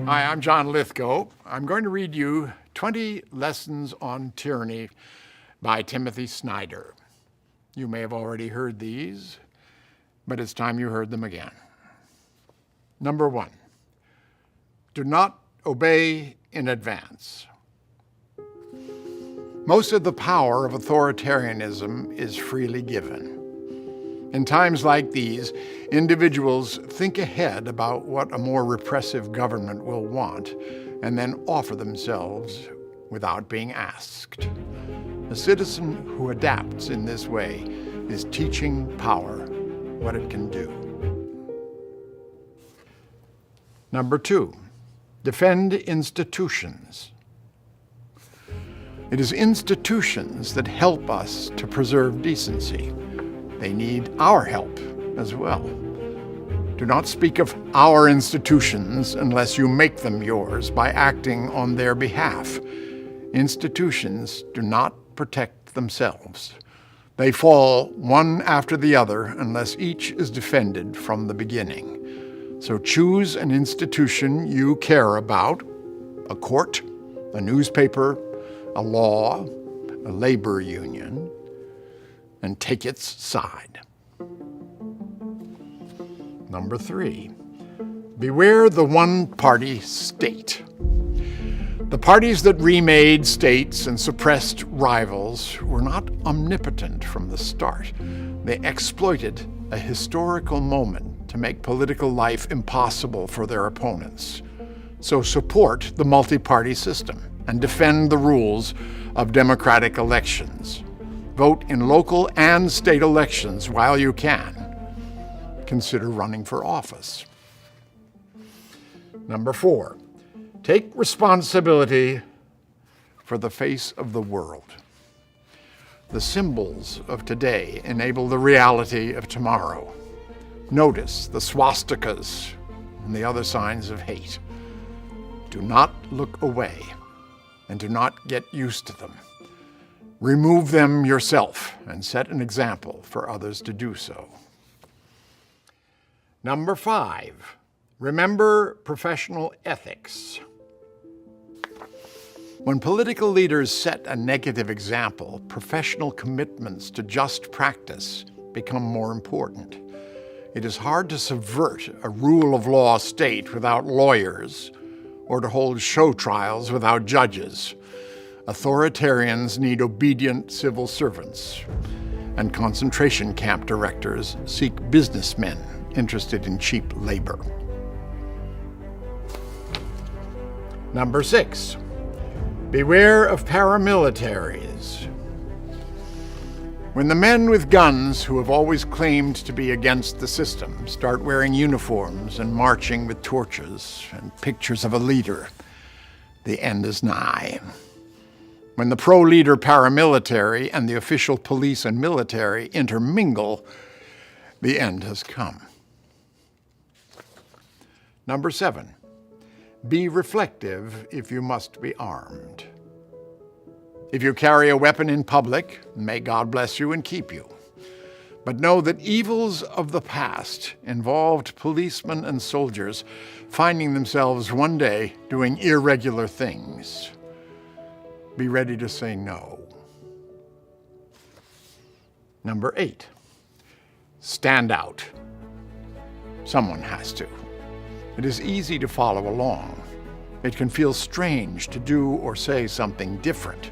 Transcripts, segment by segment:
Hi, I'm John Lithgow. I'm going to read you 20 Lessons on Tyranny by Timothy Snyder. You may have already heard these, but it's time you heard them again. Number 1, do not obey in advance. Most of the power of authoritarianism is freely given. In times like these, individuals think ahead about what a more repressive government will want and then offer themselves without being asked. A citizen who adapts in this way is teaching power what it can do. Number 2, defend institutions. It is institutions that help us to preserve decency. They need our help as well. Do not speak of our institutions unless you make them yours by acting on their behalf. Institutions do not protect themselves. They fall one after the other unless each is defended from the beginning. So choose an institution you care about, a court, a newspaper, a law, a labor union, and take its side. Number 3, beware the one-party state. The parties that remade states and suppressed rivals were not omnipotent from the start. They exploited a historical moment to make political life impossible for their opponents. So support the multi-party system and defend the rules of democratic elections. Vote in local and state elections while you can. Consider running for office. Number 4, take responsibility for the face of the world. The symbols of today enable the reality of tomorrow. Notice the swastikas and the other signs of hate. Do not look away and do not get used to them. Remove them yourself and set an example for others to do so. Number 5, remember professional ethics. When political leaders set a negative example, professional commitments to just practice become more important. It is hard to subvert a rule of law state without lawyers or to hold show trials without judges. Authoritarians need obedient civil servants, and concentration camp directors seek businessmen interested in cheap labor. Number 6, beware of paramilitaries. When the men with guns who have always claimed to be against the system start wearing uniforms and marching with torches and pictures of a leader, the end is nigh. When the pro-leader paramilitary and the official police and military intermingle, the end has come. Number 7, be reflective if you must be armed. If you carry a weapon in public, may God bless you and keep you. But know that evils of the past involved policemen and soldiers finding themselves one day doing irregular things. Be ready to say no. Number 8, stand out. Someone has to. It is easy to follow along. It can feel strange to do or say something different.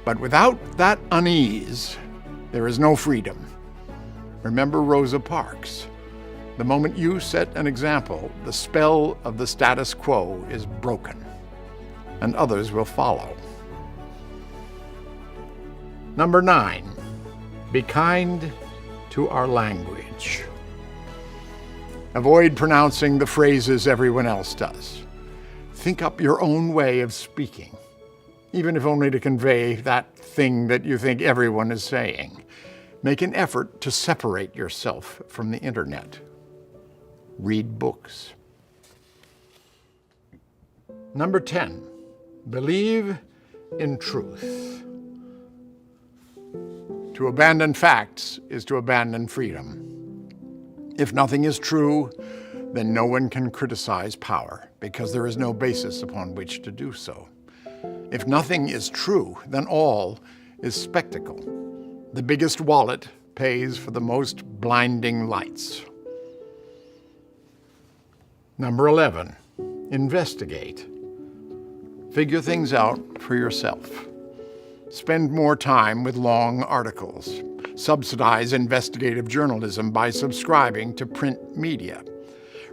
But without that unease, there is no freedom. Remember Rosa Parks. The moment you set an example, the spell of the status quo is broken, and others will follow. Number 9, be kind to our language. Avoid pronouncing the phrases everyone else does. Think up your own way of speaking, even if only to convey that thing that you think everyone is saying. Make an effort to separate yourself from the internet. Read books. Number 10, believe in truth. To abandon facts is to abandon freedom. If nothing is true, then no one can criticize power, because there is no basis upon which to do so. If nothing is true, then all is spectacle. The biggest wallet pays for the most blinding lights. Number 11, investigate. Figure things out for yourself. Spend more time with long articles. Subsidize investigative journalism by subscribing to print media.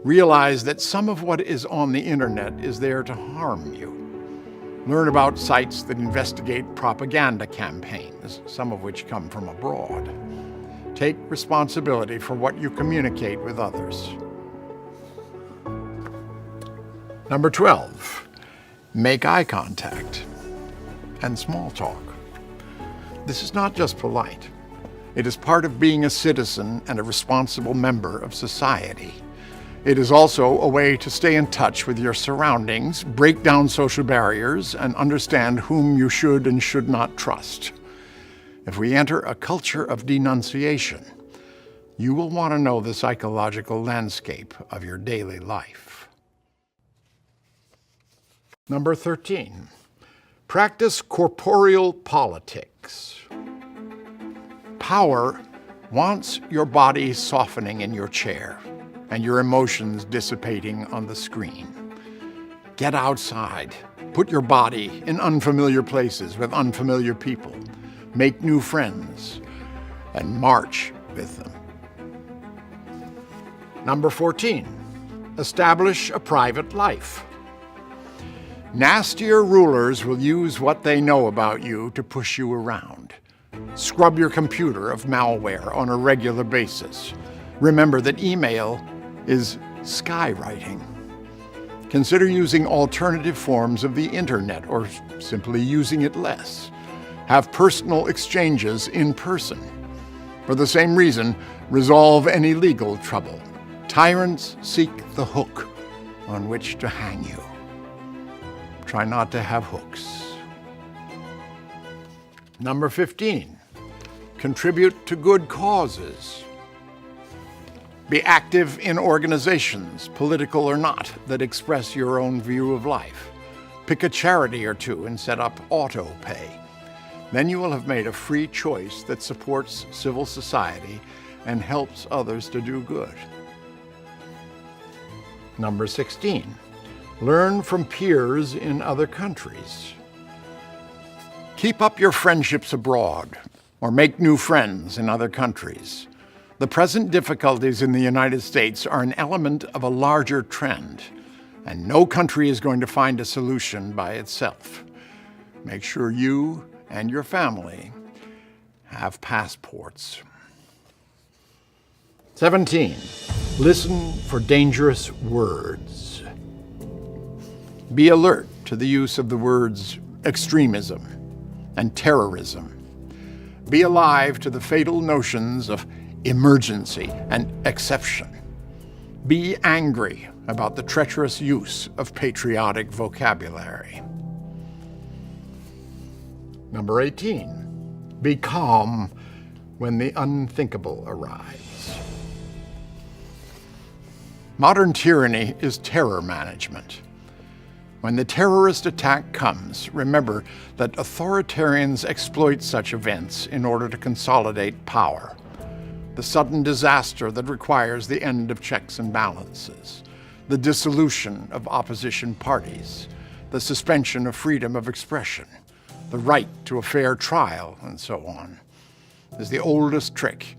Realize that some of what is on the internet is there to harm you. Learn about sites that investigate propaganda campaigns, some of which come from abroad. Take responsibility for what you communicate with others. Number 12, make eye contact and small talk. This is not just polite. It is part of being a citizen and a responsible member of society. It is also a way to stay in touch with your surroundings, break down social barriers, and understand whom you should and should not trust. If we enter a culture of denunciation, you will want to know the psychological landscape of your daily life. Number 13, practice corporeal politics. Power wants your body softening in your chair and your emotions dissipating on the screen. Get outside. Put your body in unfamiliar places with unfamiliar people. Make new friends and march with them. Number 14, establish a private life. Nastier rulers will use what they know about you to push you around. Scrub your computer of malware on a regular basis. Remember that email is skywriting. Consider using alternative forms of the internet or simply using it less. Have personal exchanges in person. For the same reason, resolve any legal trouble. Tyrants seek the hook on which to hang you. Try not to have hooks. Number 15, contribute to good causes. Be active in organizations, political or not, that express your own view of life. Pick a charity or two and set up auto pay. Then you will have made a free choice that supports civil society and helps others to do good. Number 16, learn from peers in other countries. Keep up your friendships abroad or make new friends in other countries. The present difficulties in the United States are an element of a larger trend, and no country is going to find a solution by itself. Make sure you and your family have passports. 17, listen for dangerous words. Be alert to the use of the words extremism and terrorism. Be alive to the fatal notions of emergency and exception. Be angry about the treacherous use of patriotic vocabulary. Number 18, be calm when the unthinkable arrives. Modern tyranny is terror management. When the terrorist attack comes, remember that authoritarians exploit such events in order to consolidate power. The sudden disaster that requires the end of checks and balances, the dissolution of opposition parties, the suspension of freedom of expression, the right to a fair trial, and so on, is the oldest trick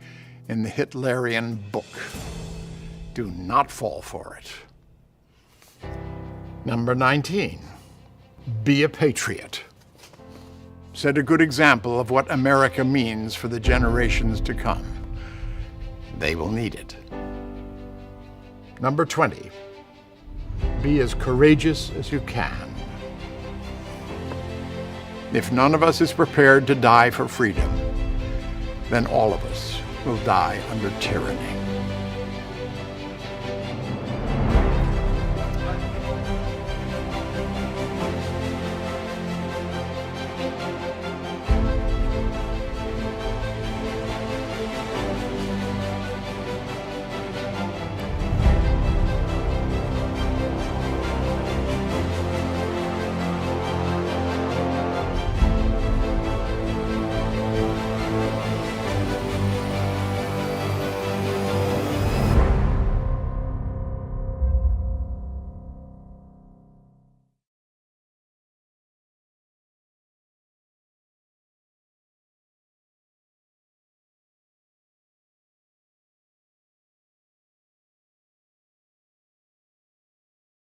in the Hitlerian book. Do not fall for it. Number 19, be a patriot. Set a good example of what America means for the generations to come. They will need it. Number 20, be as courageous as you can. If none of us is prepared to die for freedom, then all of us will die under tyranny.